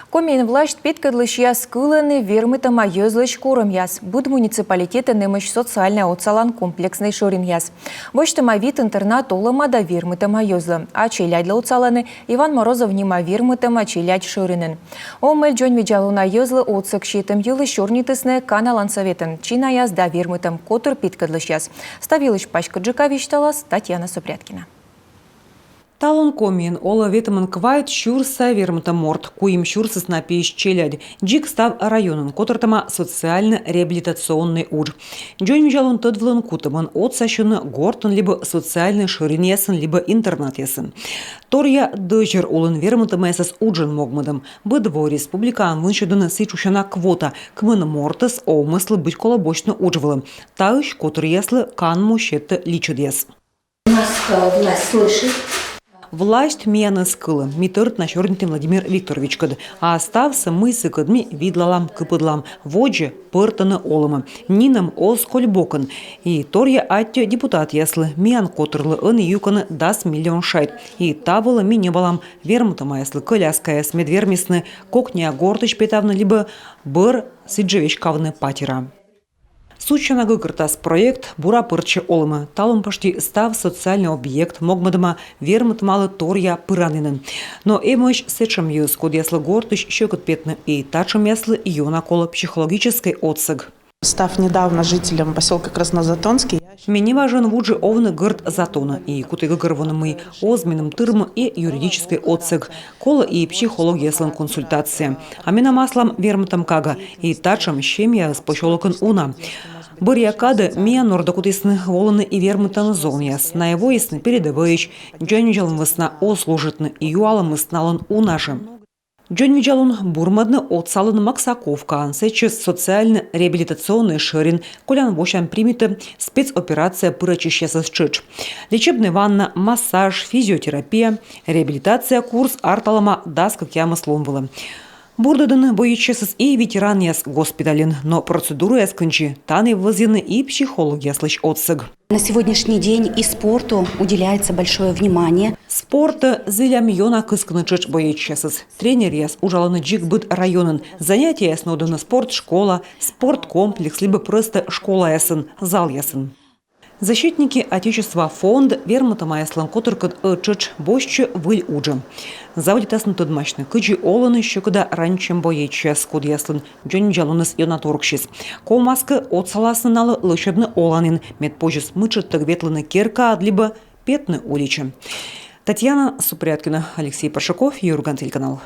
Комин власть питкадлыш яс кылыны вермытама ёзлыш курым яс. Буд муниципалитеты немыш социальный отсалан комплексный шорин яс. Воштама вид интернат олама да вермытама ёзлы. А челядла отсаланы Иван Морозов нима вермытама челядь шоринен. Омель джон виджалуна ёзлы отсык щитым юлы шорнитысны каналан советен. Чина яс да вермытам котыр питкадлыш яс. Ставилыш пачка джиковичталас Татьяна Супряткина. Талон комин, ола ветаман квайт щурса вермута морт, куим щурсас на пищ челядь. Джик став районен, котортама социально-реабилитационный ур. Джон мижалон тот влон кутаман, отсащен гортон, либо социальный ширинесен, либо интернатесен. Торья дочер улын вермута месас уджен могмадам. Быдво республикан выншедена сычушана квота, кмын мортас омыслы быть колобочно уджвалым. Таыш, который яслы кан мущетта личудес. Нас власть слышит. Власть мияны скылы, митырт на чернитым Владимир Викторович кад, а остався мы сыкадми видлалам кыпыдлам, воджи пыртаны олымы, нинам ол скольбокын, и торья атте депутат яслы, миян котырлы ын юканы 10 миллион шайт, и тавылы мине балам вермутама яслы коляска яс медвермисны, кокня гортыч петавны, либо быр сиджевич кавны патира. Сучана гыкыртас проект бура пырчы олымы. Талым почти став социальный объект могмадыма вермытмалы торья пыранынын. Но эмыш сечем юз код яслы гортыш щекот петны и тачем яслы юна кола психологической отсыг. Став недавно жителем поселка Краснозатонский, Мне важен вуджи овны гырт затона и куты гыгырваны мы озменным тырмы и юридической отсыг, кола и психология слан консультация. А мина маслам вермытам кага и тачем щемья с пощелокон уна. Бырьякады мия нордокутисны воланы и вермытаны зоньяс. На его ясны передаваич, джанюджалым высна о служитны и юалым высналын у нашим. Джон Виджалун бурмадны отсалын Максаковка, сейчас социально-реабилитационный ширин, колян вошан примиты спецоперация пырачища чыч. Лечебная ванна, массаж, физиотерапия, реабилитация, курс арталама даска кяма сломвала. Бурдадын боючесыз и ветеран яс госпитален, но процедуру яскынчи таны ввозены и психология слышь отсыг. На сегодняшний день и спорту уделяется большое внимание. Спорта зылям йона кыскны чыч боючесыз. Тренер яс ужаланы джик быт районын. Занятия ясноданы спортшкола, спорткомплекс, либо просто школа ясын, зал ясын. Защитники Отечества фонд вермутама яслан котыркыт чыч бошчы выль уджы. Заводитасын тудмачны кыджи оланы щекыда ранчем боечес код яслан джон жалуныс йонаторкшис. Колмаскы от саласыналы лышебны оланын медпожес мычыт тыгветлыны керка, либо петны уличы. Татьяна Супряткина, Алексей Паршаков, Юрган телеканал.